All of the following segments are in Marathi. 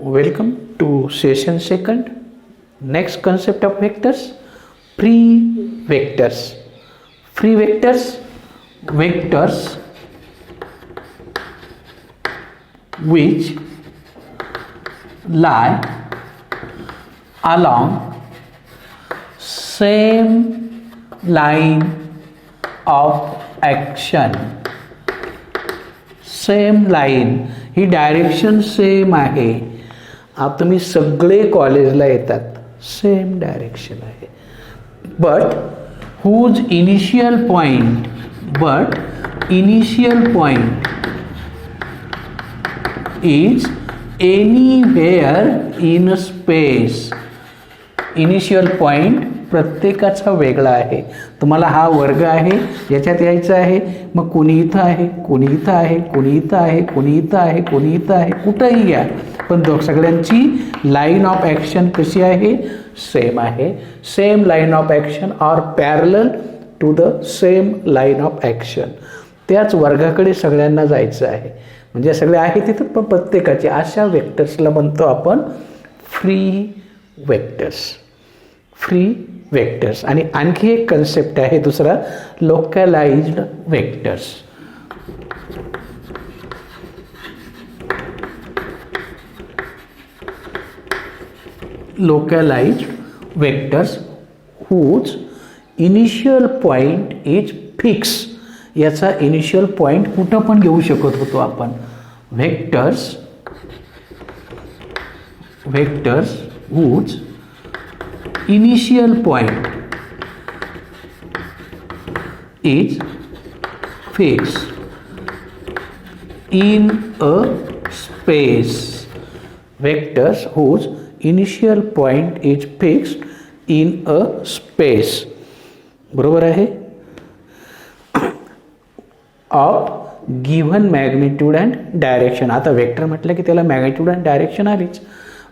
Welcome to session second. Next concept of vectors, free vectors. Free vectors, vectors which lie along same line of action. Same line ही डायरेक्शन सेम आहे. आता तुम्ही सगळे कॉलेजला येतात, सेम डायरेक्शन आहे. But whose initial point is anywhere in space. Initial point प्रत्येकाचा वेगळा आहे. तुम्हाला हा वर्ग आहे, याच्यात यायचं आहे, मग कोणी इथं आहे, कोणी इथं आहे, कोणी इथं आहे, कोणी इथं आहे, कोणी इथं आहे, कुठंही घ्या, पण सगळ्यांची लाईन ऑफ ॲक्शन कशी आहे? सेम आहे. Same line of action or parallel to the same line of action. त्याच वर्गाकडे सगळ्यांना जायचं आहे. म्हणजे सगळे आहे तिथं, पण प्रत्येकाचे अशा वेक्टर्सला म्हणतो आपण फ्री वेक्टर्स. Free vectors. आणि आणखी एक कन्सेप्ट आहे दुसरा, localized vectors. Localized vectors whose initial point is fix. याचा इनिशियल पॉइंट कुठं पण घेऊ शकत होतो आपण. Vectors whose initial point is fixed in a space. Vectors whose initial point is fixed in a space. बरोबर आहे. of given magnitude and direction. आता वेक्टर म्हटलं की त्याला मॅग्निट्यूड आणि डायरेक्शन आलीच.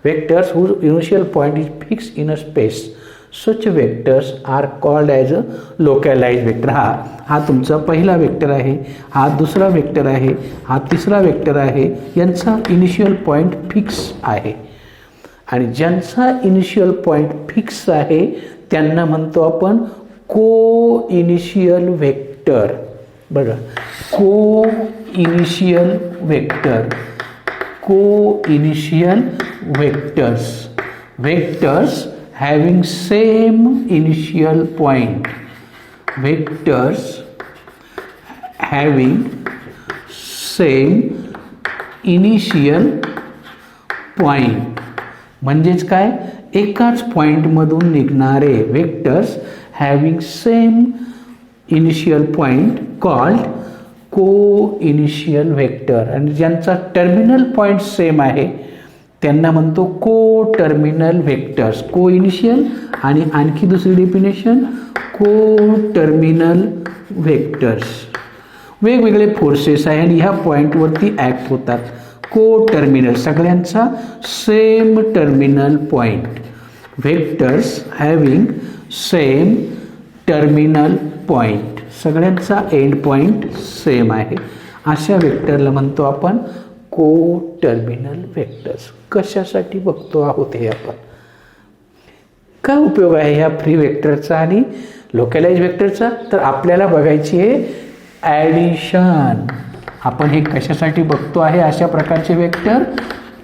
Vectors whose initial point is fixed in a space. Such vectors are called as a localized vector. हा तुमचा पहिला वेक्टर आहे, हा दुसरा वेक्टर आहे, हा तिसरा वेक्टर आहे. यांचा इनिशियल पॉइंट फिक्स आहे. आणि ज्यांचा इनिशियल पॉइंट फिक्स आहे त्यांना म्हणतो आपण को इनिशियल वेक्टर. बघा, को initial vector. Co-initial vectors. Vectors having same initial point. Vectors having same initial point. म्हणजेच काय, एकाच पॉइंटमधून निघणारे vectors having same initial point called को इनिशियल वेक्टर. आणि ज्यांचा टर्मिनल पॉइंट सेम आहे त्यांना म्हणतो को टर्मिनल वेक्टर्स. को इनिशियल आणि आणखी दुसरी डेफिनेशन को टर्मिनल वेक्टर्स. वेगवेगळे फोर्सेस आहे आणि ह्या पॉईंटवरती ॲक्ट होतात. को टर्मिनल, सगळ्यांचा same terminal point. Vectors having same terminal point, सगळ्यांचा एंड पॉइंट सेम आहे. अशा वेक्टरला म्हणतो आपण को टर्मिनल वेक्टर्स. कशासाठी बघतो आहोत हे आपण? काय उपयोग आहे ह्या फ्री वेक्टरचा आणि लोकलाइज वेक्टरचा? तर आपल्याला बघायची आहे ॲडिशन. आपण हे कशासाठी बघतो आहे अशा प्रकारचे वेक्टर?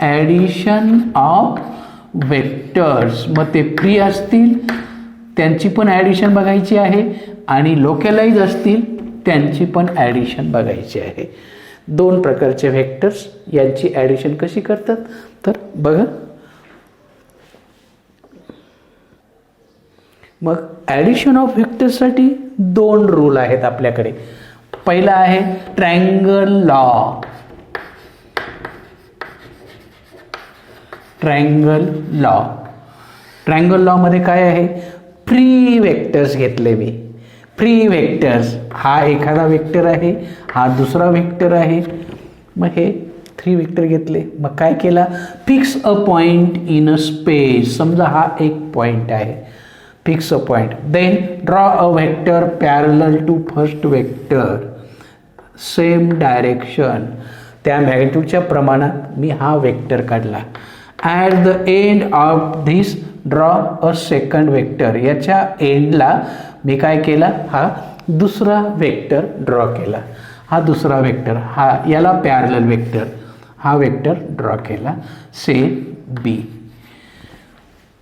Addition of vectors. मग ते फ्री असतील त्यांची पण ॲडिशन बघायची आहे आणि लोकलाइज असतील त्यांची पण ॲडिशन बघायची आहे. दोन प्रकारचे व्हेक्टर्स, यांची ॲडिशन कशी करतात तर बघा. मग ॲडिशन ऑफ व्हेक्टर्ससाठी दोन रूल आहेत आपल्याकडे. पहिला आहे ट्रायंगल लॉ. ट्रायंगल लॉमध्ये काय आहे? फ्री वेक्टर्स घेतले मी. फ्री वेक्टर्स, हा एखादा वेक्टर आहे, हा दुसरा वेक्टर आहे. मग हे थ्री वेक्टर घेतले. मग काय केला? Fix a point in a space. समजा हा एक पॉइंट आहे, fix a point. Then draw a vector parallel to first vector, same direction. त्या मॅग्निट्यूडच्या प्रमाणात मी हा वेक्टर काढला. At the end of this draw a second vector. याच्या एंडला मी काय केला, हा दुसरा वेक्टर ड्रॉ केला. हा दुसरा वेक्टर, हा याला पॅरलल वेक्टर, हा वेक्टर ड्रॉ केला. Say B.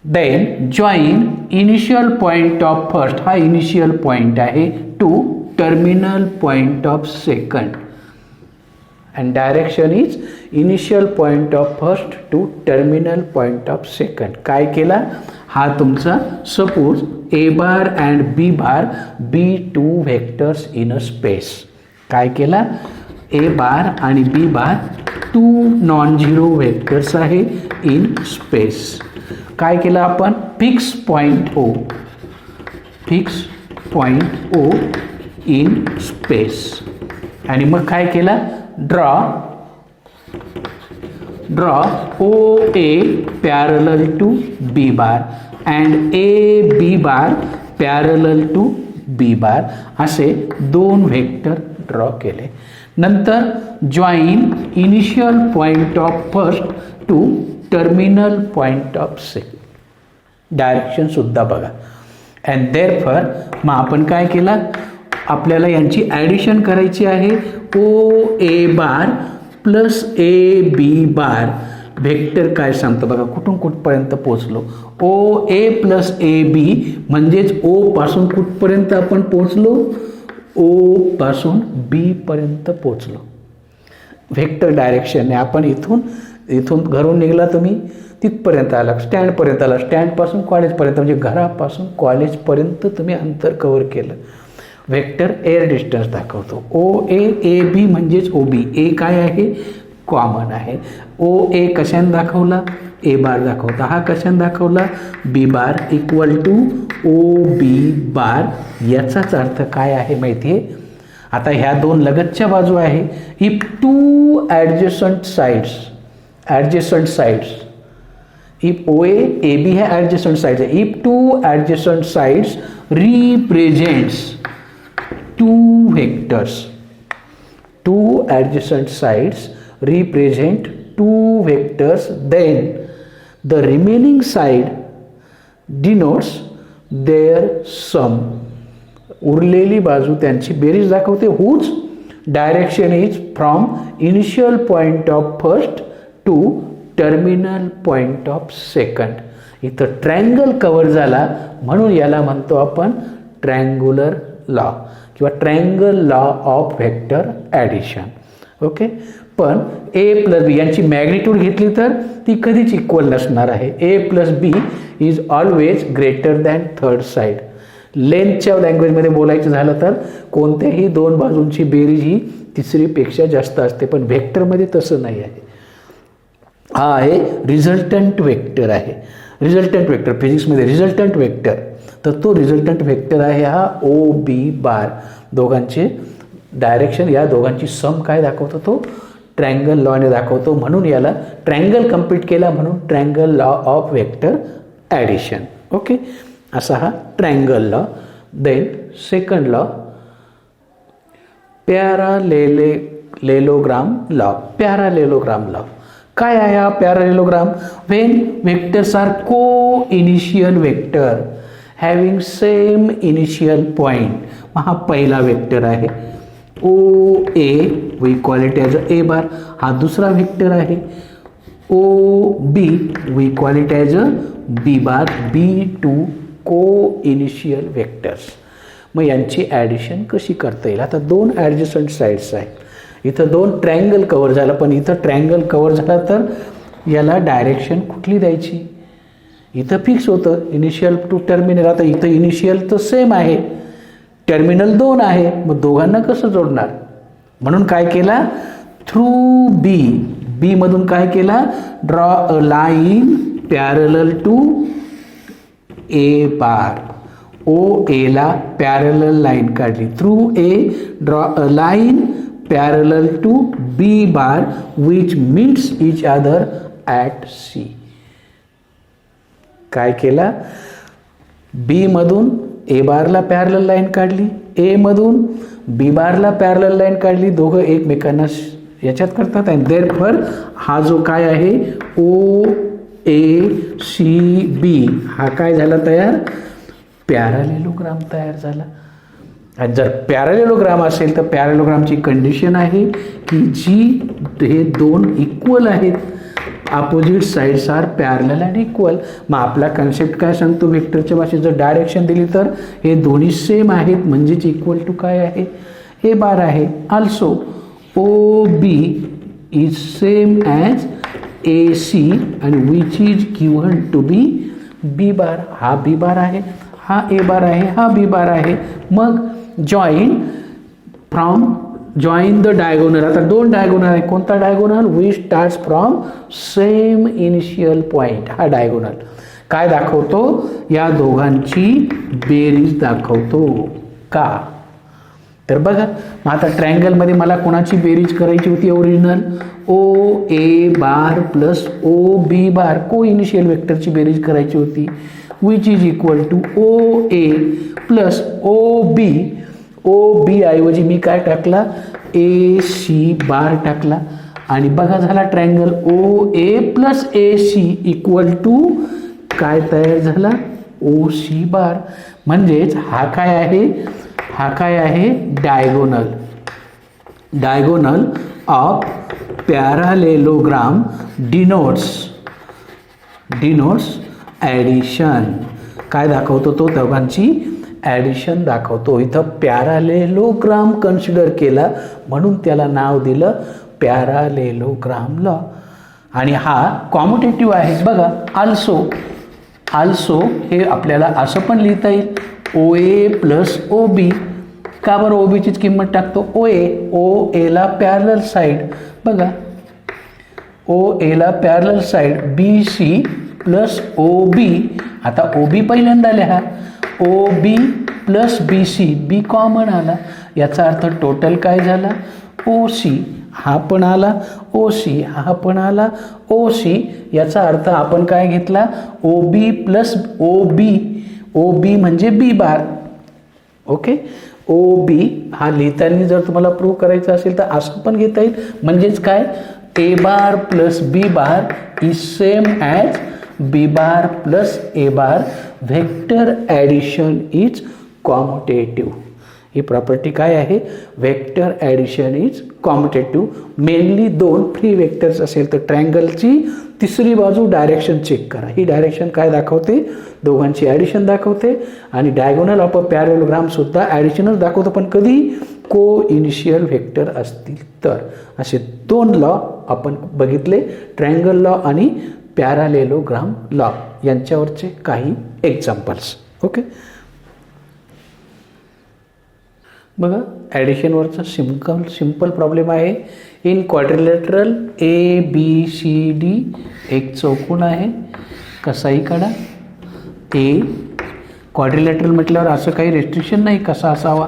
Then join initial point of first, हा इनिशियल पॉईंट आहे, to terminal point of second. and direction is initial point of first to terminal point of second. काय केला, हा तुमचा suppose A bar and B bar be two vectors in a space. काय केला, ए बार आणि B bar two non zero vectors आहे इन स्पेस. काय केलं आपण, fix point O, fix point O in space. आणि मग काय केला, draw O A parallel to B bar and A B bar parallel to B bar, असे दोन व्हेक्टर ड्रॉ केले. नंतर join initial point of first to terminal point of second. Direction सुद्धा बघा. अँड देअरफॉर मग आपण काय केलं, आपल्याला यांची ॲडिशन करायची आहे. ओ ए बार प्लस ए बी बार व्हेक्टर काय सांगतो बघा, कुठून कुठपर्यंत पोचलो. ओ ए प्लस ए बी म्हणजेच ओ पासून कुठपर्यंत आपण पोचलो, ओ पासून बी पर्यंत पोचलो. व्हेक्टर डायरेक्शनने आपण इथून घरून निघला तुम्ही तिथपर्यंत आला, स्टँडपर्यंत आला, स्टँडपासून कॉलेजपर्यंत, म्हणजे घरापासून कॉलेजपर्यंत तुम्ही अंतर कव्हर केलं. वेक्टर एअर डिस्टन्स दाखवतो. ओ ए बी म्हणजेच ओ बी. ए काय आहे, कॉमन आहे. ओ ए कशाने दाखवला, ए बार दाखवता. हा कशाने दाखवला, B bar equal two O B bar. याचाच अर्थ काय आहे माहिती आहे. आता ह्या दोन लगतच्या बाजू आहे. If two adjacent sides, if O A B है ॲडजस्टंट साइड्स आहे. If two adjacent sides represents two vectors, two adjacent sides represent two vectors, then the remaining side denotes their sum. उरलेली बाजू त्यांची बेरीज दाखवते. whose direction is from initial point of first to terminal point of second. इथं ट्रायंगल कव्हर झाला म्हणून याला म्हणतो आपण ट्रायंग्युलर लॉ किंवा triangle law of vector addition. Okay. पण ए प्लस बी यांची मॅग्निट्यूड घेतली तर ती कधीच इक्वल नसणार आहे. A plus B is always greater than third side. लेंथच्या लँग्वेजमध्ये बोलायचं झालं तर कोणत्याही दोन बाजूंची बेरीज ही तिसरीपेक्षा जास्त असते, पण व्हेक्टरमध्ये तसं नाही आहे. हा आहे रिझल्टंट व्हेक्टर आहे. रिझल्टंट व्हेक्टर फिजिक्समध्ये रिझल्टंट व्हेक्टर, तर तो रिझल्टंट व्हेक्टर आहे हा ओ बी बार. दोघांचे डायरेक्शन, या दोघांची सम काय दाखवतो, तो ट्रायंगल लॉने दाखवतो. म्हणून याला ट्रायंगल कम्प्लीट केला म्हणून triangle law of vector addition. Okay, असा हा triangle law. Then second law, parallelogram law. Parallelogram law काय आहे हा parallelogram? When vectors are coinitial vector having same initial point. हा पहिला वेक्टर आहे O A, we call it as a A bar. हा दुसरा वेक्टर आहे O B, we call it as a B bar. Be two coinitial vectors. मग यांची ॲडिशन कशी करता येईल? आता दोन ॲडजस्टंट साईड्स आहेत. इथं दोन ट्रायंगल कव्हर झाला, पण इथं ट्रायंगल कव्हर झाला तर याला डायरेक्शन कुठली द्यायची? इथं फिक्स होतं इनिशियल टू टर्मिनल. आता इथं इनिशियल तर सेम आहे, टर्मिनल दोन आहे, मग दोघांना कसं जोडणार? म्हणून काय केला, थ्रू बी, बी मधून काय केला, draw a line parallel to A bar. O एला पॅरलल लाईन काढली. Through A draw a line parallel to B bar which meets each other at C. काय केला, बी मधून ए बारला पॅरलल लाईन काढली, ए मधून बी बारला पॅरलल लाईन काढली. दोघं एकमेकांना याच्यात करतात. आणि देअरफॉर हा जो काय आहे ओ ACB हा काय झाला तयार, पॅरालेलोग्राम तयार झाला. आणि जर पॅरालेलोग्राम असेल तर पॅरालेलोग्रामची कंडिशन आहे की जी हे दोन इक्वल आहेत, opposite sides are parallel and equal. मग आपला कन्सेप्ट काय सांगतो, वेक्टरच्या भाषेत जर डायरेक्शन दिली तर हे दोन्ही सेम आहेत म्हणजेच इक्वल टू काय आहे, ए बार आहे. Also OB is same as AC and which is given to be B बार. हा B बार आहे, हा A बार आहे, हा B बार आहे. मग जॉईन द डायगोनल. आता दोन डायगोनल आहे, कोणता diagonal, we start from same initial point. हा डायगोनल काय दाखवतो, या दोघांची बेरीज दाखवतो का. तर बघा मग आता ट्रायंगलमध्ये मला कोणाची बेरीज करायची होती, original OA bar plus OB bar, को इनिशियल वेक्टरची बेरीज करायची होती, which is equal to OA plus OB. OB ऐवजी मी काय टाकला, AC बार टाकला. आणि बघा झाला triangle OA plus AC equal to काय तयार झाला, OC बार. म्हणजेच हा काय आहे, हा काय आहे, diagonal of parallelogram denotes addition. काय दाखवतो तो, दोघांची ॲडिशन दाखवतो. इथं पॅरालेलोग्राम कन्सिडर केला म्हणून त्याला नाव दिलं पॅरालेलोग्राम लॉ. आणि हा कॉम्युटेटिव्ह आहे. बघा आल्सो हे आपल्याला असं पण लिहिता येईल, OA प्लस OB. का बरं OBचीच किंमत टाकतो, OA ला पॅरलल साईड. बघा OA ला parallel side BC plus OB. आता OB पहिल्यांदा लिहा, OB plus BC, B common आला, याचा अर्थ टोटल काय झाला, OC. हा पण आला OC, हा पण आला OC. याचा अर्थ आपण काय घेतला, OB प्लस OB म्हणजे B बार. ओके, OB हा लिहिताना जर तुम्हाला प्रूव्ह करायचं असेल तर असं पण घेता येईल. म्हणजेच काय, A bar plus B bar is same as B bar plus A bar. Vector addition is commutative. ही प्रॉपर्टी काय आहे, vector addition is commutative. Mainly दोन फ्री वेक्टर्स असेल तर ट्रायंगलची तिसरी बाजू डायरेक्शन चेक करा. ही डायरेक्शन काय दाखवते, दोघांची ॲडिशन दाखवते. आणि डायगोनल ऑफ अ पॅरलेलोग्राम सुद्धा ॲडिशनच दाखवतो, पण कधी को इनिशियल व्हेक्टर असतील तर. असे दोन लॉ आपण बघितले, ट्रायंगल लॉ आणि पॅरालेलोग्राम लॉ यांच्यावरचे काही एक्झाम्पल्स. ओके, बघा ॲडिशनवरचा सिंपल प्रॉब्लेम आहे. इन क्वाड्रिलॅटरल ABCD एक चौकोन आहे, कसाही काढा. क्वाड्रिलॅटरल म्हटल्यावर असं काही रेस्ट्रिक्शन नाही कसा असावा,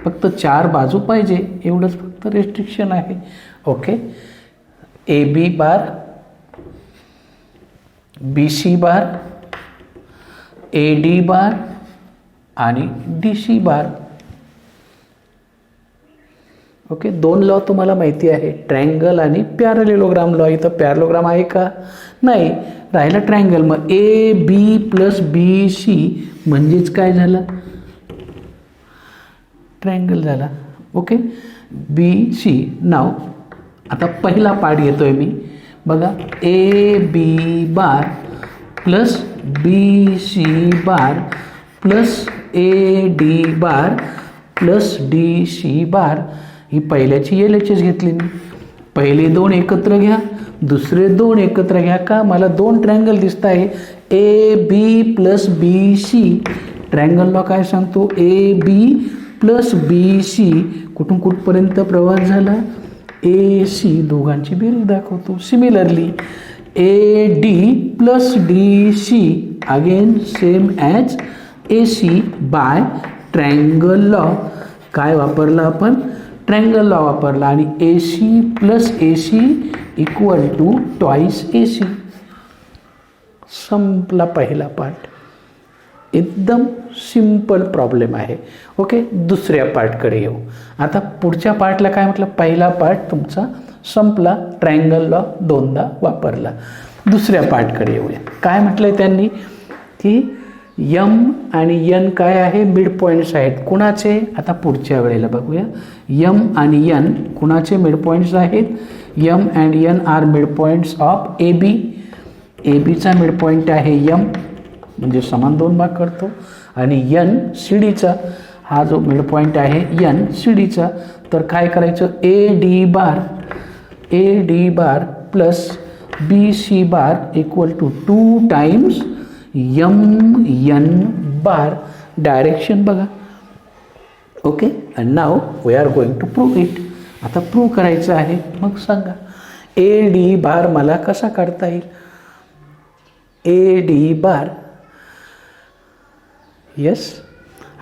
फक्त 4 बाजू पाहिजे एवढंच फक्त रेस्ट्रिक्शन आहे. ओके, AB बार, BC बार, AD बार आणि DC बार. ओके, दोन लॉ तुम्हाला माहिती आहे, ट्रायंगल आणि पॅरालेलोग्राम लॉ. इथं पॅरालेलोग्राम आहे का, नाही, राहिला ट्रायंगल. मग AB प्लस BC म्हणजेच काय झालं, ट्रायंगल झाला. Okay, BC. नाव आता पहिला पार्ट येतोय मी. बघा AB bar plus BC bar plus AD बार प्लस DC बार. ही पहिल्याची LHS घेतली मी. पहिले दोन एकत्र घ्या, दुसरे दोन एकत्र घ्या. का, मला दोन ट्रायंगल दिसत आहे, AB plus BC. Triangle law काय सांगतो, AB प्लस BC कुठून कुठपर्यंत प्रवास झाला, AC. दोघांची बेरीज दाखवतो. Similarly AD plus DC again same as AC by triangle law. काय वापरला आपण, ट्रायंगल लॉ वापरला. आणि AC plus AC equal to twice AC. संपला पहिला पार्ट. एकदम सिंपल प्रॉब्लेम आहे. ओके, दुसऱ्या पार्टकडे येऊ. आता पुढच्या पार्टला काय म्हटलं, पहिला पार्ट तुमचा संपला, ट्रायंगल लॉ दोनदा वापरला. दुसऱ्या पार्टकडे येऊया. काय म्हटलंय त्यांनी की यम आणि यन काय आहे, मिड पॉईंट्स आहेत. कुणाचे, आता पुढच्या वेळेला बघूया. यम आणि यन कुणाचे मिड पॉईंट्स आहेत. M and N are midpoints of A B. A बीचा मिड पॉईंट आहे यम, म्हणजे समान दोन भाग करतो. आणि यन सी डीचा, हा जो मिड पॉईंट आहे यन सी डीचा. तर काय करायचं, A D bar plus B C bar equal to 2 times M N bar. Direction बघा. Okay, and now we are going to prove it. आता प्रूव्ह करायचं आहे. मग सांगा ए डी बार मला कसा काढता येईल. ए D bar, yes,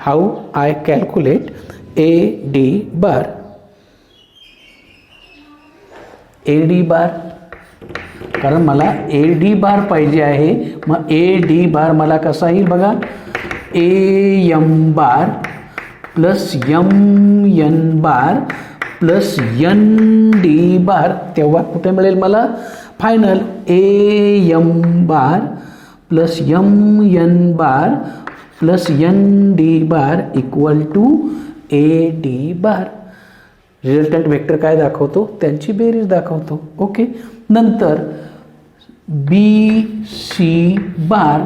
how I calculate AD bar. AD बार, कारण मला AD बार पाहिजे आहे. मग AD बार मला कसा येईल बघा. AM bar plus MN bar plus ND bar. तेव्हा कुठे मिळेल मला final AM bar plus MN bar plus ND bar equal to AD bar. Resultant vector काय दाखवतो, त्यांची बेरीज दाखवतो. ओके, नंतर BC बार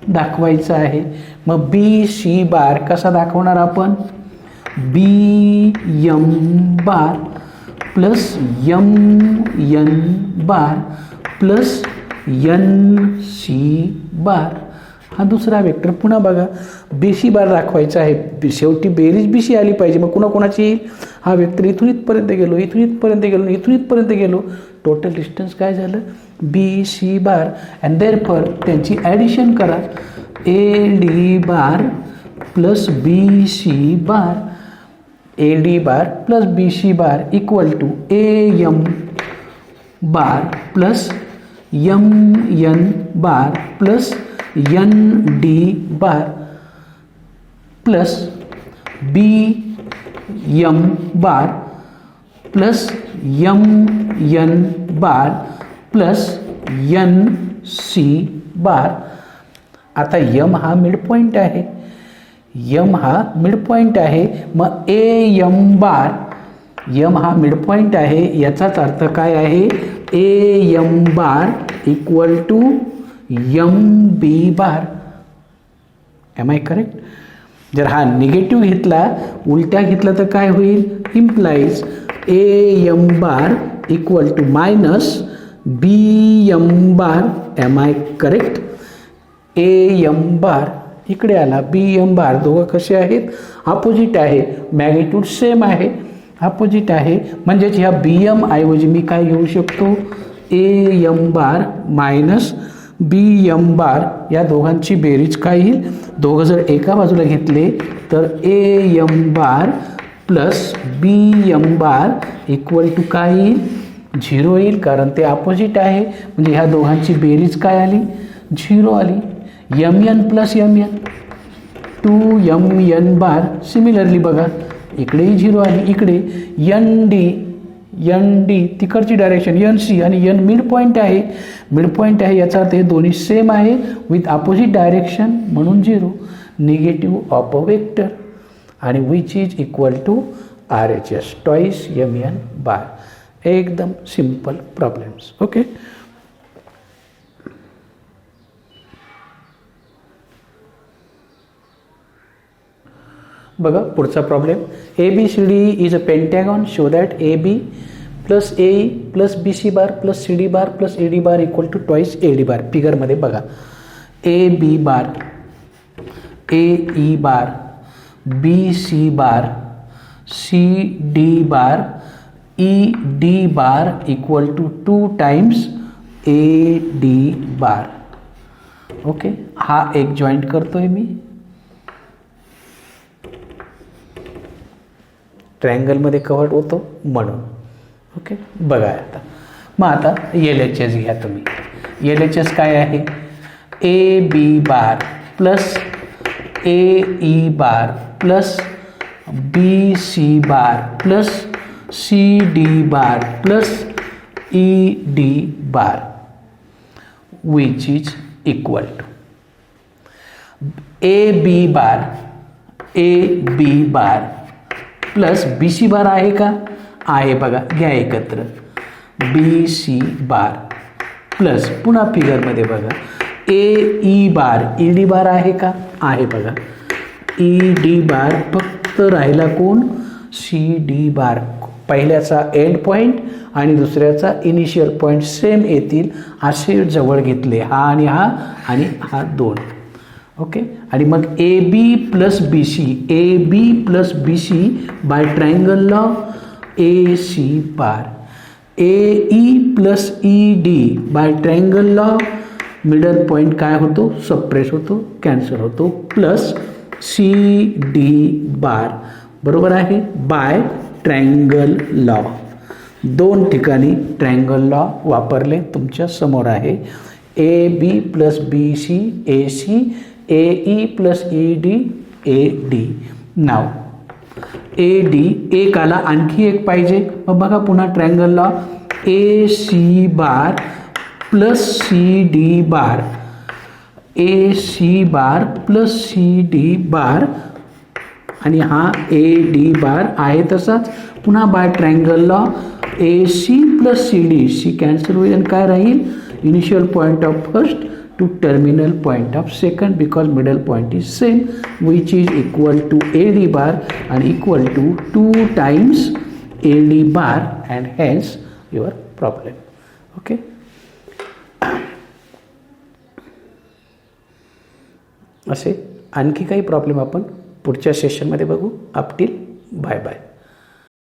दाखवायचा आहे. मग BC बार कसा दाखवणार आपण. BM bar plus MN bar plus NC बार. हा दुसरा वेक्टर. पुन्हा बघा बी सी बार दाखवायचा आहे. शेवटी बेरीज बी सी आली पाहिजे. मग कोणाकोणाची येईल. हा वेक्टर इथून इथपर्यंत गेलो, इथून इथपर्यंत गेलो, इथून इथपर्यंत गेलो. टोटल डिस्टन्स काय झालं, B C bar. And therefore त्यांची ॲडिशन करा. A D bar plus B C bar. A D bar plus B C bar equal to A M bar plus MN bar plus ND bar plus BM bar plus MN bar plus NC bar. आता यम हा मिड पॉईंट आहे. यम हा मिड पॉईंट आहे. मग AM बार, यम हा मिड पॉईंट आहे, याचाच अर्थ काय आहे, AM bar equal to MB bar. Am I correct. जर हा निगेटिव्ह घेतला, उलट्या घेतला तर काय होईल, implies AM bar equal to minus BM bar. Am I correct. AM bar इकडे आला, BM बार. दोघं कसे आहेत, अपोजिट आहे. मॅग्निट्यूड सेम आहे, अपोजिट आहे. म्हणजेच ह्या BM ऐवजी मी काय घेऊ शकतो, AM बार मायनस BM बार. या दोघांची बेरीज काय येईल, दोघं जर एका बाजूला घेतले तर AM bar plus BM bar equal to काय येईल, 0 येईल. कारण ते अपोजिट आहे. म्हणजे ह्या दोघांची बेरीज काय आली, 0 आली. MN प्लस MN 2MN बार. सिमिलरली बघा इकडेही 0 आली. इकडे ND तिकडची डायरेक्शन NC आणि N मिड पॉईंट आहे. मिड पॉईंट आहे याचा अर्थ हे दोन्ही सेम आहे विथ अपोजिट डायरेक्शन, म्हणून 0. निगेटिव्ह ऑफ अ वेक्टर आणि which is equal to RHS twice MN bar. एकदम सिंपल प्रॉब्लेम्स. ओके, बघा पुढचा problem. ABCD is a pentagon. Show that AB plus AE plus BC bar plus CD bar plus AD bar equal to twice AD bar. फिगरमध्ये बघा AB bar, AE bar, BC bar, CD bar, ED bar equal to 2 times AD bar. Okay, हा एक जॉईंट करतोय मी. ट्रायंगलमध्ये कव्हर होतो म्हणून. ओके, बघा आता. मग आता LHS घ्या तुम्ही. LHS काय आहे, AB bar plus AE bar plus BC bar plus CD bar plus ED bar. Which is equal to A B bar plus B C bar आहे का? आहे बघा, घ्या एकत्र. बी सी बार प्लस पुन्हा फिगरमध्ये बघा ए ई बार, ई डी बार आहे का? आहे बघा. ई डी बार फक्त राहिला कोण? C D bar. पहिल्याचा एंड पॉईंट आणि दुसऱ्याचा इनिशियल पॉईंट सेम येतील असे जवळ घेतले, हा आणि हा दोन. ओके. आणि मग A B plus B C by triangle law A C bar. A E plus E D by triangle law middle point काय होतो? सप्रेस होतो, कॅन्सल होतो, प्लस सी डी बार बरोबर आहे बाय ट्रायंगल लॉ. दोन ठिकाणी ट्रायंगल लॉ वापरले, तुमच्या समोर आहे. A B plus B C A C, A E plus E D A D. नाव ए डी एक आला, आणखी एक पाहिजे. मग बघा पुन्हा triangle law A C bar plus C D bar, A C bar plus C D bar आणि हा ए डी बार आहे तसाच. पुन्हा by triangle law A C plus C D, C cancel होईल आणि काय राहील? Initial point of first to terminal point of second because middle point is same which is equal to A D bar and equal to 2 times AD bar and hence your problem. Okay. असे आणखी काही प्रॉब्लेम आपण पुढच्या सेशनमध्ये बघू. Up till bye bye.